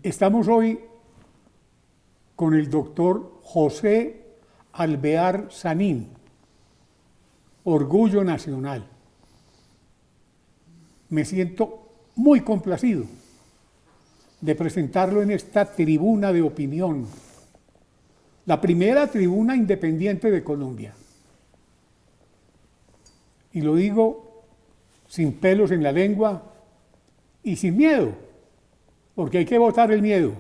Estamos hoy con el doctor José Alvear Sanín, Orgullo Nacional. Me siento muy complacido de presentarlo en esta tribuna de opinión, la primera tribuna independiente de Colombia. Y lo digo sin pelos en la lengua y sin miedo, porque hay que botar el miedo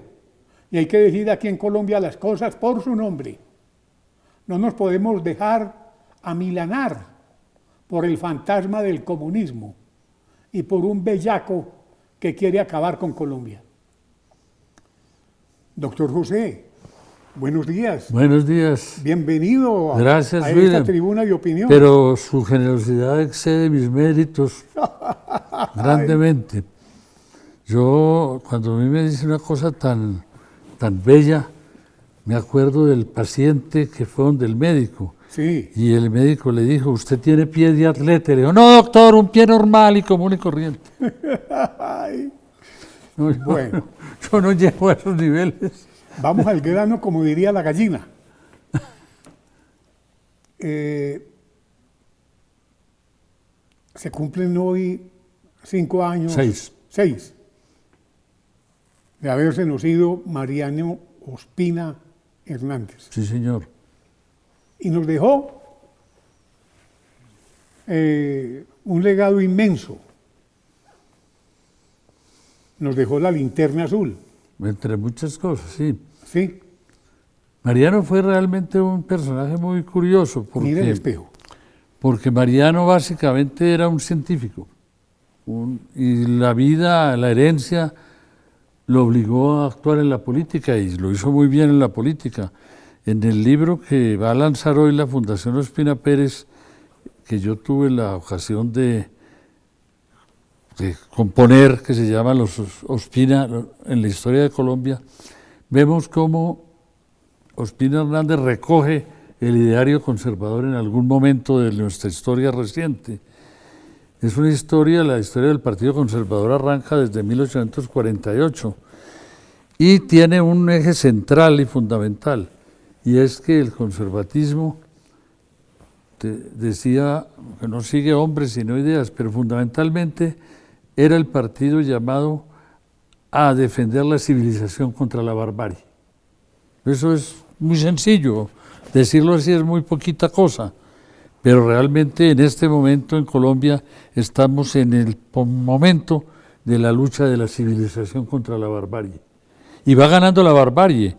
y hay que decir aquí en Colombia las cosas por su nombre. No nos podemos dejar amilanar por el fantasma del comunismo y por un bellaco que quiere acabar con Colombia. Doctor José, buenos días. Buenos días. Bienvenido Gracias, a esta tribuna de opinión. Pero su generosidad excede mis méritos grandemente. Yo, cuando a mí me dice una cosa tan bella, me acuerdo del paciente que fue donde el médico. Sí. Y el médico le dijo, usted tiene pie de atleta. Le dijo, no, doctor, un pie normal y común y corriente. No, Bueno. Yo no llego a esos niveles. Vamos al grano, como diría la gallina. Se cumplen hoy 5 años. 6. De haberse ido Mariano Ospina Hernández. Sí, señor. Y nos dejó un legado inmenso. Nos dejó la linterna azul. Entre muchas cosas, sí. Sí. Mariano fue realmente un personaje muy curioso. Mira el espejo. Porque Mariano básicamente era un científico. Y la vida, la herencia, lo obligó a actuar en la política y lo hizo muy bien en la política. En el libro que va a lanzar hoy la Fundación Ospina Pérez, que yo tuve la ocasión de componer, que se llama Los Ospina en la historia de Colombia, vemos cómo Ospina Hernández recoge el ideario conservador en algún momento de nuestra historia reciente. Es una historia, la historia del Partido Conservador arranca desde 1848 y tiene un eje central y fundamental, y es que el conservatismo decía que no sigue hombres sino ideas, pero fundamentalmente era el partido llamado a defender la civilización contra la barbarie. Eso es muy sencillo, decirlo así es muy poquita cosa, pero realmente en este momento en Colombia estamos en el momento de la lucha de la civilización contra la barbarie. Y va ganando la barbarie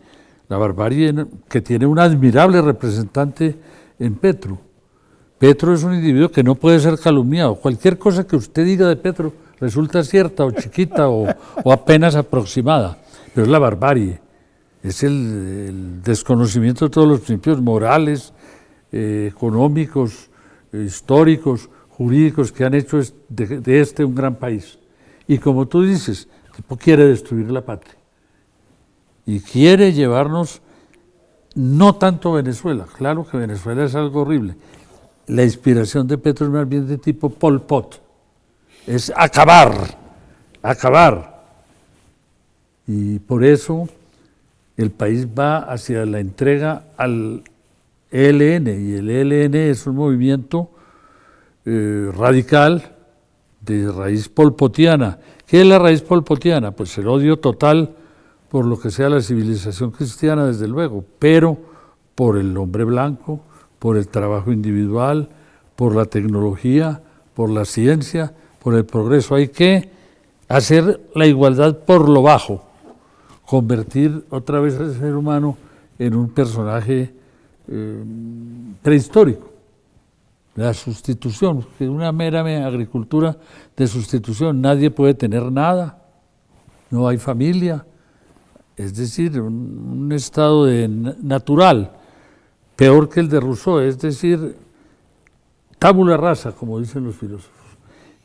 que tiene un admirable representante en Petro. Petro es un individuo que no puede ser calumniado. Cualquier cosa que usted diga de Petro resulta cierta o chiquita o apenas aproximada, pero es la barbarie, es el desconocimiento de todos los principios morales, económicos, históricos, jurídicos que han hecho de este un gran país. Y como tú dices, el tipo quiere destruir la patria y quiere llevarnos no tanto Venezuela, claro que Venezuela es algo horrible. La inspiración de Petro es más bien de tipo Pol Pot, es acabar. Y por eso el país va hacia la entrega al ELN, y el ELN es un movimiento radical de raíz polpotiana. ¿Qué es la raíz polpotiana? Pues el odio total por lo que sea la civilización cristiana, desde luego, pero por el hombre blanco, por el trabajo individual, por la tecnología, por la ciencia, por el progreso. Hay que hacer la igualdad por lo bajo, convertir otra vez al ser humano en un personaje prehistórico. La sustitución, que es una mera agricultura de sustitución, nadie puede tener nada, no hay familia, es decir, un estado natural, peor que el de Rousseau, es decir, tabula rasa, como dicen los filósofos.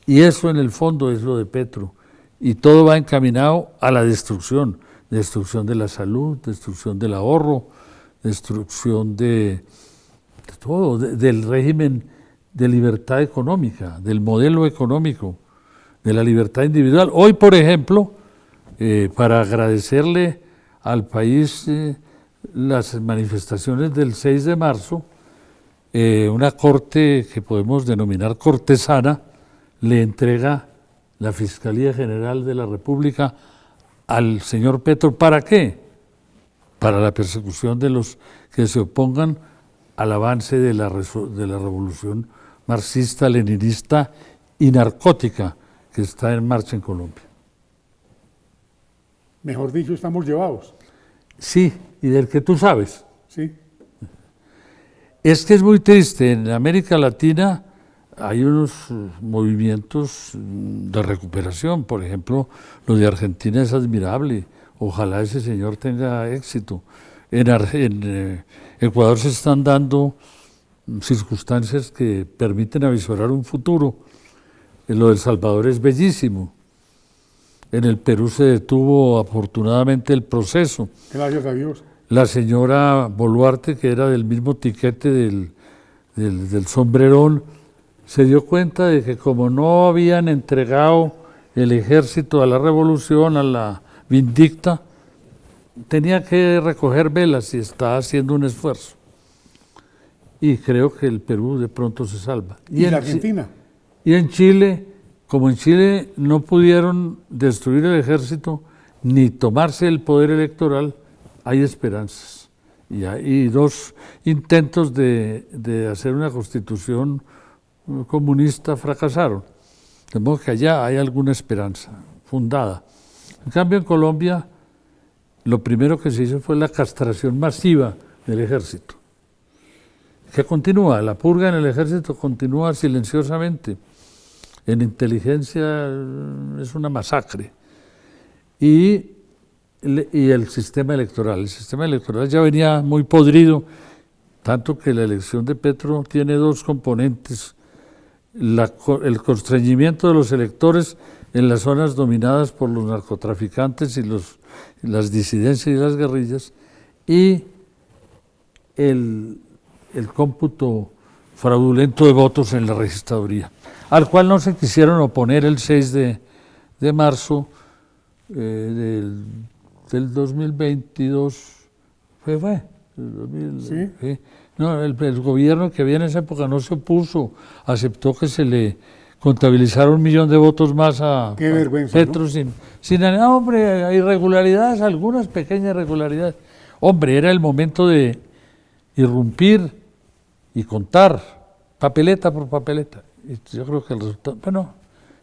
Y eso en el fondo es lo de Petro, y todo va encaminado a la destrucción de la salud, destrucción del ahorro, destrucción de todo, del régimen de libertad económica, del modelo económico, de la libertad individual. Hoy, por ejemplo, para agradecerle al país las manifestaciones del 6 de marzo, una corte que podemos denominar cortesana le entrega la Fiscalía General de la República al señor Petro. ¿Para qué? Para la persecución de los que se opongan al avance de la revolución marxista, leninista y narcótica que está en marcha en Colombia. Mejor dicho, estamos llevados. Sí, y del que tú sabes. Sí. Es que es muy triste, en América Latina hay unos movimientos de recuperación, por ejemplo, lo de Argentina es admirable, ojalá ese señor tenga éxito. En Ecuador se están dando circunstancias que permiten avisorar un futuro. Lo de El Salvador es bellísimo. En el Perú se detuvo afortunadamente el proceso. Gracias a Dios. La señora Boluarte, que era del mismo tiquete del sombrerón, se dio cuenta de que como no habían entregado el ejército a la revolución, a la vindicta, tenía que recoger velas y está haciendo un esfuerzo. Y creo que el Perú de pronto se salva. ¿Y la Argentina? Y en Chile, como en Chile no pudieron destruir el ejército ni tomarse el poder electoral, hay esperanzas. Y hay dos intentos de hacer una constitución comunista fracasaron. De modo que allá hay alguna esperanza fundada. En cambio, en Colombia, lo primero que se hizo fue la castración masiva del ejército, que continúa, la purga en el ejército continúa silenciosamente. En inteligencia es una masacre. Y el sistema electoral ya venía muy podrido, tanto que la elección de Petro tiene dos componentes: el constreñimiento de los electores en las zonas dominadas por los narcotraficantes y las disidencias y las guerrillas, y el cómputo fraudulento de votos en la registraduría, al cual no se quisieron oponer el 6 de marzo del 2022. ¿Fue? Sí. No, el gobierno que había en esa época no se opuso, aceptó que se le contabilizara 1 millón de votos más a Qué vergüenza, Petro, ¿no? Hombre, hay irregularidades, algunas pequeñas irregularidades. Hombre, era el momento de irrumpir y contar, papeleta por papeleta. Y yo creo que el resultado, bueno,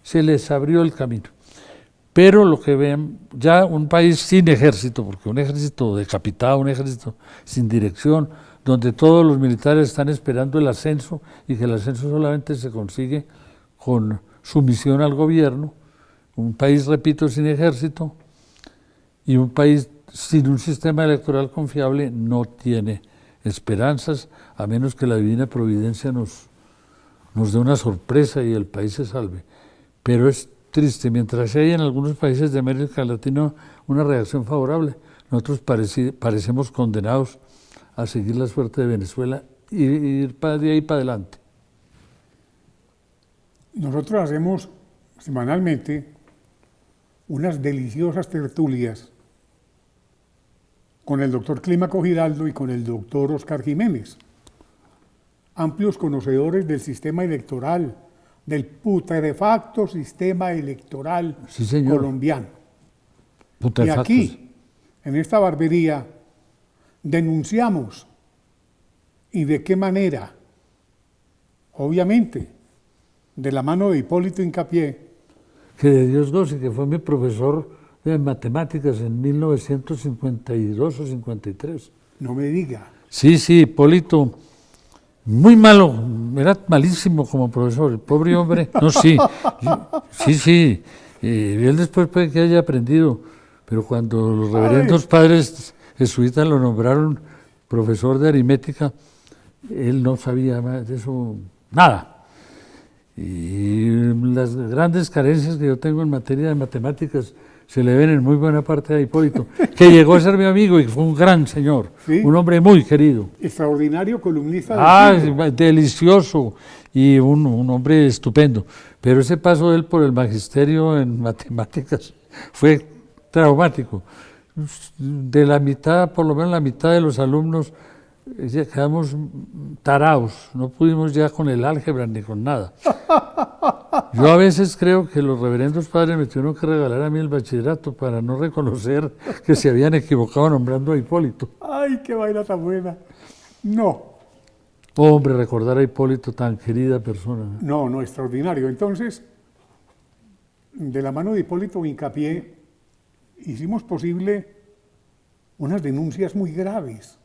se les abrió el camino. Pero lo que ven, ya un país sin ejército, porque un ejército decapitado, un ejército sin dirección, donde todos los militares están esperando el ascenso y que el ascenso solamente se consigue con sumisión al gobierno, un país, repito, sin ejército, y un país sin un sistema electoral confiable no tiene esperanzas, a menos que la divina providencia nos dé una sorpresa y el país se salve. Pero es triste, mientras hay en algunos países de América Latina una reacción favorable, nosotros parecemos condenados a seguir la suerte de Venezuela y ir de ahí para adelante. Nosotros hacemos semanalmente unas deliciosas tertulias con el doctor Clímaco Giraldo y con el doctor Oscar Jiménez, amplios conocedores del sistema electoral, del putrefacto sistema electoral colombiano. Y aquí, en esta barbería, denunciamos, y de qué manera, obviamente, de la mano de Hipólito Incapié, que de Dios goce, que fue mi profesor de matemáticas en 1952 o 53. No me diga. Sí, Hipólito, muy malo, era malísimo como profesor, el pobre hombre. No, sí, él después puede que haya aprendido, pero cuando los reverendos padres jesuitas lo nombraron profesor de aritmética, él no sabía más de eso, nada. Y las grandes carencias que yo tengo en materia de matemáticas se le ven en muy buena parte a Hipólito, que llegó a ser mi amigo y fue un gran señor, ¿sí? Un hombre muy querido. Extraordinario columnista. Delicioso y un hombre estupendo. Pero ese paso de él por el magisterio en matemáticas fue traumático. De la mitad, por lo menos la mitad de los alumnos, ya quedamos tarados, no pudimos ya con el álgebra ni con nada. Yo a veces creo que los reverendos padres me tuvieron que regalar a mí el bachillerato para no reconocer que se habían equivocado nombrando a Hipólito. ¡Ay, qué vaina tan buena! No, Hombre, recordar a Hipólito, tan querida persona. no, extraordinario. Entonces, de la mano de Hipólito Hincapié, hicimos posible unas denuncias muy graves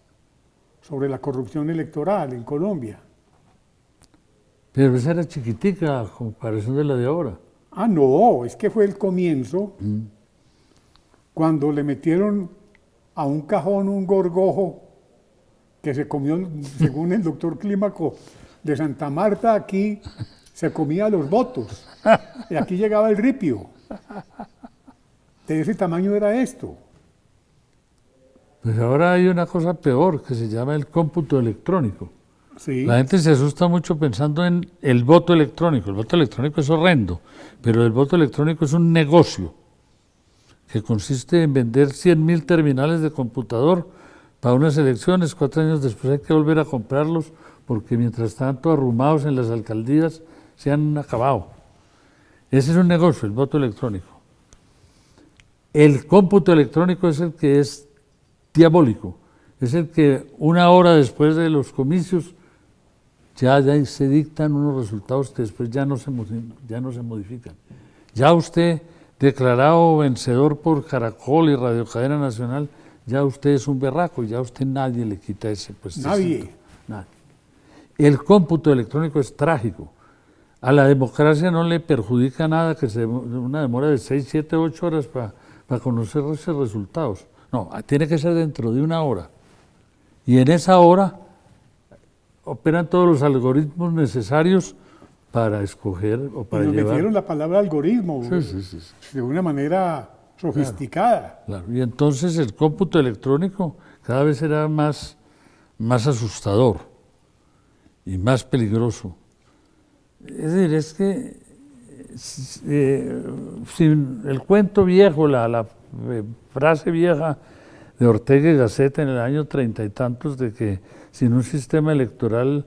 sobre la corrupción electoral en Colombia. Pero esa era chiquitica a comparación de la de ahora. Ah, no, es que fue el comienzo, cuando le metieron a un cajón un gorgojo que se comió, según el doctor Clímaco, de Santa Marta, aquí se comía los votos, y aquí llegaba el ripio. De ese tamaño era esto. Pues ahora hay una cosa peor que se llama el cómputo electrónico. Sí. La gente se asusta mucho pensando en el voto electrónico. El voto electrónico es horrendo, pero el voto electrónico es un negocio que consiste en vender 100.000 terminales de computador para unas elecciones. 4 años después hay que volver a comprarlos porque mientras tanto arrumados en las alcaldías se han acabado. Ese es un negocio, el voto electrónico. El cómputo electrónico es el que es diabólico, es el que 1 hora después de los comicios ya se dictan unos resultados que después ya no se modifican. Ya usted, declarado vencedor por Caracol y Radio Cadena Nacional, ya usted es un berraco, ya usted nadie le quita ese puesto. Nadie. El cómputo electrónico es trágico. A la democracia no le perjudica nada que una demora de 6, 7, 8 horas para conocer esos resultados. No, tiene que ser dentro de 1 hora. Y en esa hora operan todos los algoritmos necesarios para escoger o para llevar. Metieron la palabra algoritmo sí. De una manera sofisticada. Claro. Y entonces el cómputo electrónico cada vez será más asustador y más peligroso. Es decir, es que sin el cuento viejo, la frase vieja de Ortega y Gasset en el año 30 y tantos de que sin un sistema electoral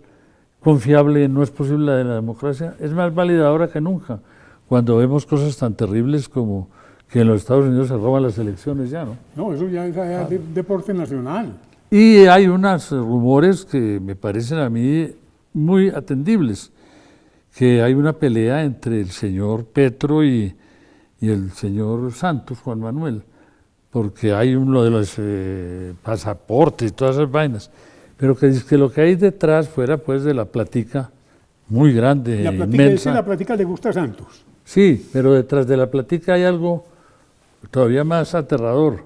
confiable no es posible la de la democracia, es más válida ahora que nunca, cuando vemos cosas tan terribles como que en los Estados Unidos se roban las elecciones ya, ¿no? No, eso ya es deporte nacional. Y hay unos rumores que me parecen a mí muy atendibles, que hay una pelea entre el señor Petro y el señor Santos, Juan Manuel, porque hay uno de los pasaportes y todas esas vainas, pero que dice que lo que hay detrás fuera pues de la plática muy grande, la plática, inmensa. La plática le gusta a Santos. Sí, pero detrás de la plática hay algo todavía más aterrador,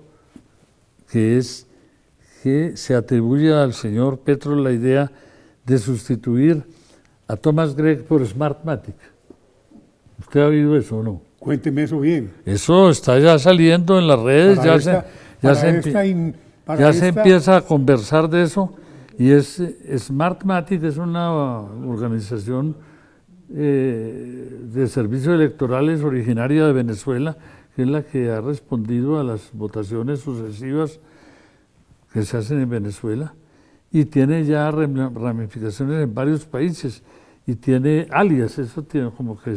que es que se atribuye al señor Petro la idea de sustituir a Thomas Gregg por Smartmatic. ¿Usted ha oído eso o no? Cuénteme eso bien. Eso está ya saliendo en las redes, ya se empieza a conversar de eso, y Smartmatic es una organización de servicios electorales originaria de Venezuela, que es la que ha respondido a las votaciones sucesivas que se hacen en Venezuela, y tiene ya ramificaciones en varios países, y tiene alias, eso tiene como que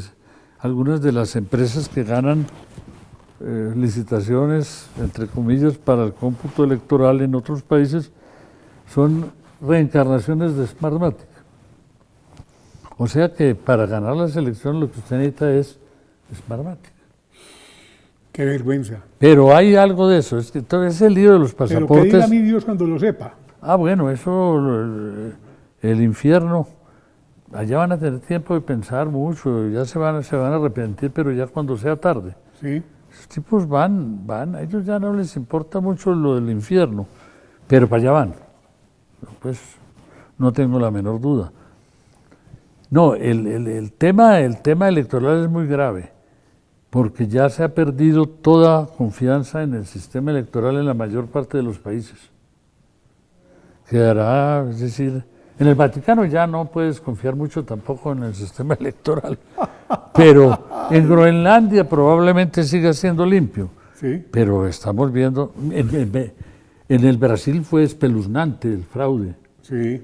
algunas de las empresas que ganan licitaciones, entre comillas, para el cómputo electoral en otros países, son reencarnaciones de Smartmatic. O sea que para ganar las elecciones lo que usted necesita es Smartmatic. Qué vergüenza. Pero hay algo de eso, es que todo ese lío de los pasaportes... Pero que diga mi Dios cuando lo sepa. Ah, bueno, eso, el infierno, allá van a tener tiempo de pensar mucho, ya se van a arrepentir, pero ya cuando sea tarde. Sí. Los tipos van, a ellos ya no les importa mucho lo del infierno, pero para allá van. Pues no tengo la menor duda. No, el tema electoral es muy grave, porque ya se ha perdido toda confianza en el sistema electoral en la mayor parte de los países. Quedará, es decir, en el Vaticano ya no puedes confiar mucho tampoco en el sistema electoral, pero en Groenlandia probablemente siga siendo limpio, Sí, pero estamos viendo, en el Brasil fue espeluznante el fraude. sí,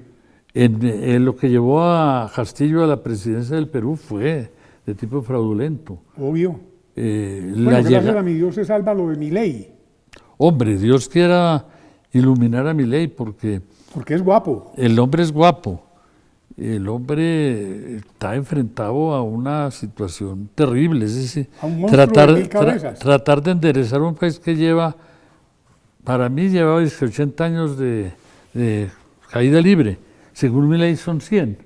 En lo que llevó a Castillo a la presidencia del Perú fue de tipo fraudulento. obvio. La Bueno, gracias llega- a mi Dios se salva lo de mi ley, Hombre, Dios quiera iluminar a Milei porque porque es guapo. el hombre es guapo. El hombre está enfrentado a una situación terrible. Es decir, A un monstruo de 1000 cabezas. tratar de enderezar un país que lleva, para mí lleva 80 años de caída libre. Según mi ley son 100.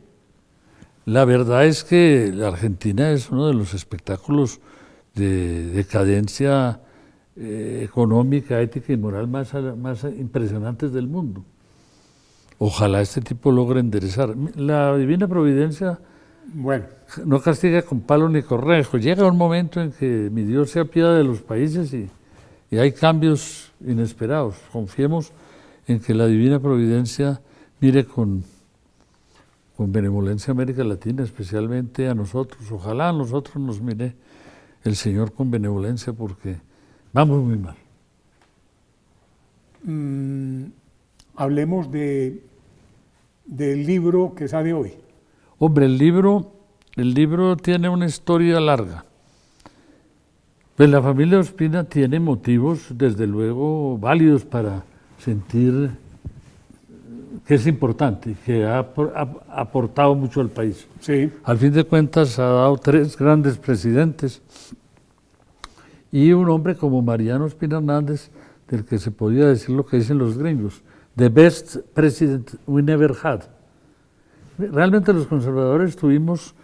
La verdad es que la Argentina es uno de los espectáculos de decadencia económica, ética y moral más impresionantes del mundo. Ojalá este tipo logre enderezar. La divina providencia Bueno, no castiga con palo ni correjo. Llega un momento en que mi Dios se apiada de los países y hay cambios inesperados. Confiemos en que la divina providencia mire con benevolencia a América Latina, especialmente a nosotros. Ojalá a nosotros nos mire el Señor con benevolencia porque vamos muy mal. hablemos del libro que sale hoy. Hombre, el libro tiene una historia larga. Pues la familia Ospina tiene motivos, desde luego, válidos para sentir que es importante y que ha aportado mucho al país. Sí, Al fin de cuentas, ha dado 3 grandes presidentes y un hombre como Mariano Ospina Hernández, del que se podía decir lo que dicen los gringos, the best president we never had. Realmente los conservadores tuvimos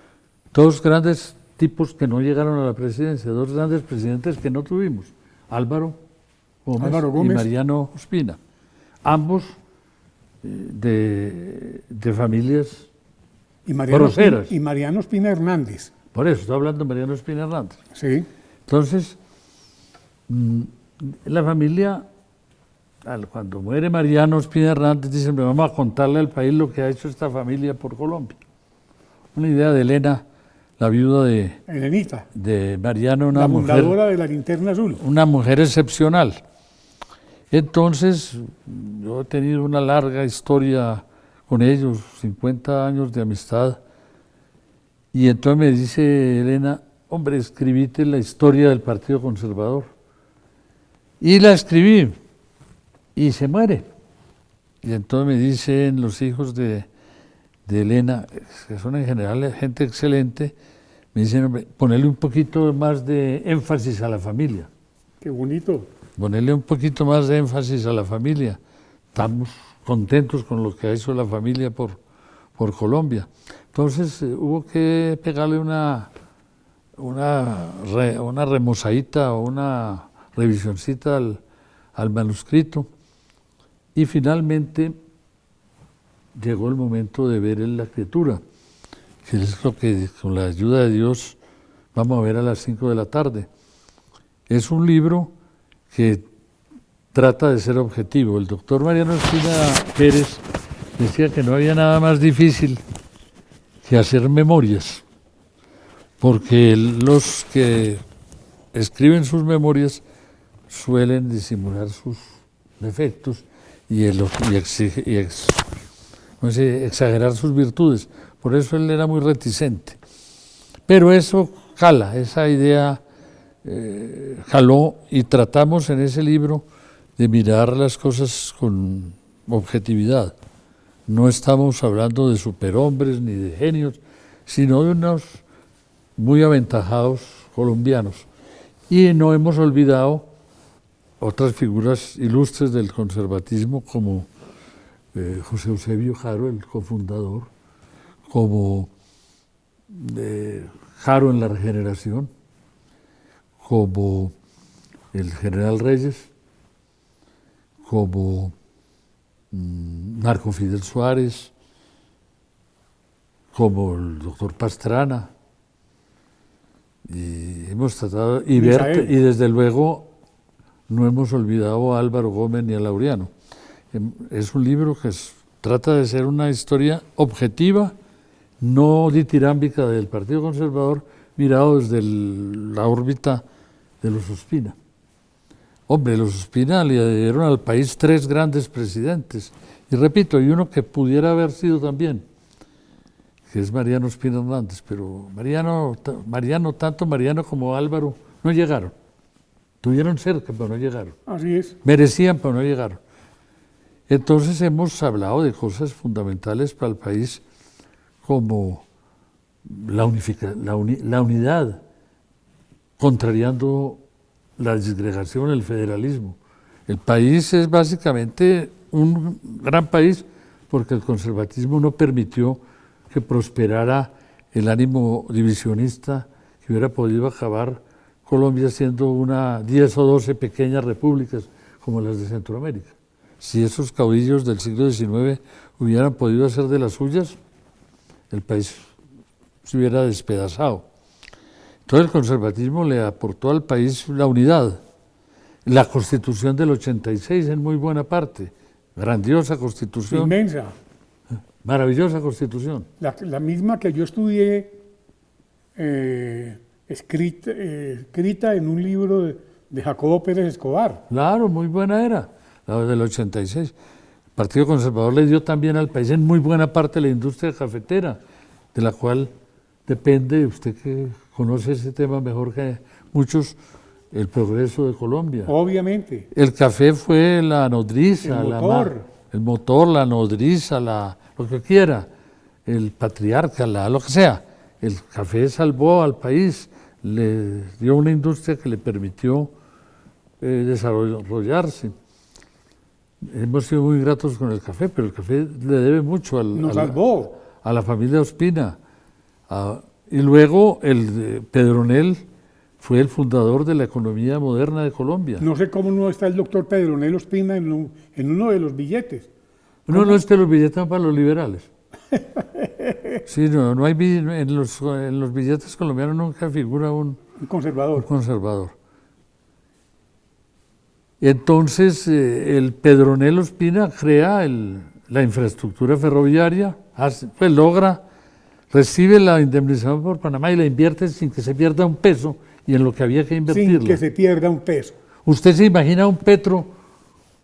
2 grandes tipos que no llegaron a la presidencia, 2 grandes presidentes que no tuvimos, Álvaro Gómez. Y Mariano Ospina, ambos de familias y groseras. Y Mariano Ospina Hernández. Por eso estoy hablando de Mariano Ospina Hernández. Sí, Entonces, la familia, cuando muere Mariano Ospina Hernández, dicen, vamos a contarle al país lo que ha hecho esta familia por Colombia. Una idea de Elena, la viuda Elenita, de Mariano, la fundadora de la Linterna Azul. una mujer excepcional. Entonces, yo he tenido una larga historia con ellos, 50 años de amistad, y entonces me dice Elena, hombre, escribite la historia del Partido Conservador. Y la escribí, y se muere. Y entonces me dicen los hijos de Elena, que son en general gente excelente, me dicen, hombre, ponerle un poquito más de énfasis a la familia. Qué bonito. Ponerle un poquito más de énfasis a la familia. Estamos contentos con lo que ha hecho la familia por Colombia. Entonces hubo que pegarle una remozadita o una revisioncita al manuscrito y finalmente llegó el momento de ver en la escritura, que es lo que con la ayuda de Dios vamos a ver a las 5 de la tarde. Es un libro que trata de ser objetivo. El doctor Mariano Ospina Pérez decía que no había nada más difícil que hacer memorias, porque los que escriben sus memorias suelen disimular sus defectos y exagerar sus virtudes. Por eso él era muy reticente. Pero eso cala, esa idea jaló y tratamos en ese libro de mirar las cosas con objetividad. No estamos hablando de superhombres ni de genios, sino de unos muy aventajados colombianos. Y no hemos olvidado otras figuras ilustres del conservatismo como José Eusebio Haro, el cofundador, como Haro en la Regeneración, como el general Reyes, como Marco Fidel Suárez, como el doctor Pastrana, y hemos tratado, y desde luego no hemos olvidado a Álvaro Gómez ni a Laureano. Es un libro que trata de ser una historia objetiva, no ditirámbica del Partido Conservador, mirado desde la órbita de los Ospina. Hombre, los Ospina le dieron al país 3 grandes presidentes. Y repito, hay uno que pudiera haber sido también, que es Mariano Ospina Hernández, pero Mariano como Álvaro no llegaron. Tuvieron cerca, pero no llegaron. Así es. Merecían, pero no llegaron. Entonces hemos hablado de cosas fundamentales para el país como la unidad, contrariando la disgregación, el federalismo. El país es básicamente un gran país porque el conservatismo no permitió que prosperara el ánimo divisionista que hubiera podido acabar Colombia siendo una 10 o 12 pequeñas repúblicas como las de Centroamérica. Si esos caudillos del siglo XIX hubieran podido hacer de las suyas, el país se hubiera despedazado. Entonces el conservatismo le aportó al país la unidad. La Constitución del 86 en muy buena parte, grandiosa Constitución. Inmensa. Maravillosa Constitución. La misma que yo estudié, escrita en un libro de Jacobo Pérez Escobar. Claro, muy buena era, la del 86. El Partido Conservador le dio también al país en muy buena parte la industria cafetera, de la cual depende, usted que conoce ese tema mejor que muchos, el progreso de Colombia. Obviamente. El café fue la nodriza, el motor, la nodriza, lo que quiera, el patriarca, lo que sea. El café salvó al país, le dio una industria que le permitió desarrollarse. Hemos sido muy gratos con el café, pero el café le debe mucho a la familia Ospina. Y luego Pedronel fue el fundador de la economía moderna de Colombia. No sé cómo no está el doctor Pedronel Ospina en uno de los billetes. No, los billetes son para los liberales. Sí, no hay en los billetes colombianos nunca figura un conservador. Entonces, el Pedronel Ospina crea la infraestructura ferroviaria, recibe la indemnización por Panamá y la invierte sin que se pierda un peso y en lo que había que invertirla. Sin que se pierda un peso. ¿Usted se imagina un Petro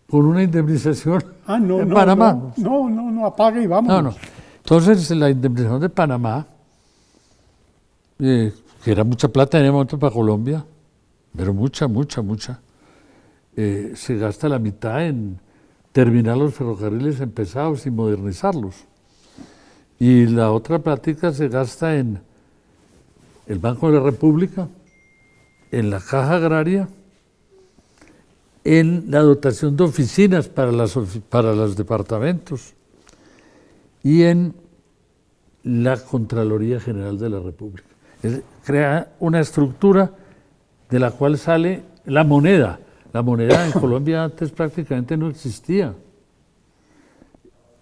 con una indemnización en Panamá? No, apaga y vamos. No. Entonces, la indemnización de Panamá, que era mucha plata en ese momento para Colombia, pero mucha, se gasta la mitad en terminar los ferrocarriles empezados y modernizarlos. Y la otra plática se gasta en el Banco de la República, en la Caja Agraria, en la dotación de oficinas para los departamentos y en la Contraloría General de la República. Crea una estructura de la cual sale la moneda. La moneda en Colombia antes prácticamente no existía.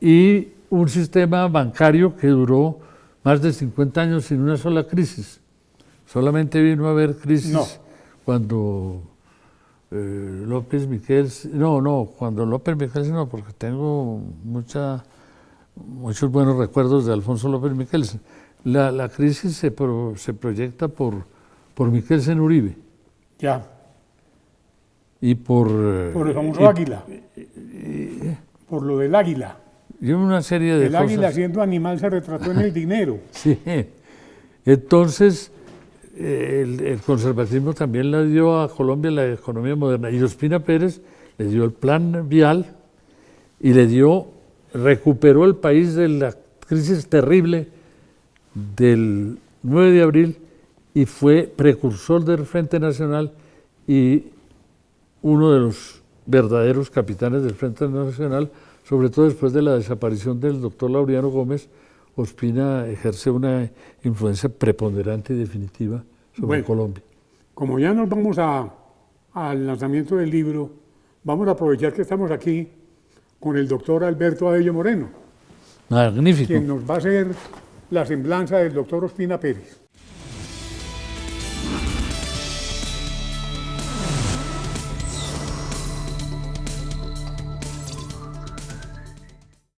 Y un sistema bancario que duró más de 50 años sin una sola crisis. Solamente vino a haber crisis cuando López Miquel, cuando López Miquel no, porque tengo muchos buenos recuerdos de Alfonso López Miquel. La crisis se proyecta por Miquelsen Uribe. Ya. Y por el famoso águila. Por lo del águila. Y una serie de cosas. El águila siendo animal se retrató en el dinero. Sí. Entonces, el conservatismo también le dio a Colombia la economía moderna. Y Ospina Pérez le dio el plan vial y recuperó el país de la crisis terrible del 9 de abril y fue precursor del Frente Nacional y uno de los verdaderos capitanes del Frente Nacional, sobre todo después de la desaparición del doctor Laureano Gómez. Ospina ejerce una influencia preponderante y definitiva sobre Colombia. Como ya nos vamos al lanzamiento del libro, vamos a aprovechar que estamos aquí con el doctor Alberto Abello Moreno. Magnífico. Quien nos va a hacer la semblanza del doctor Ospina Pérez.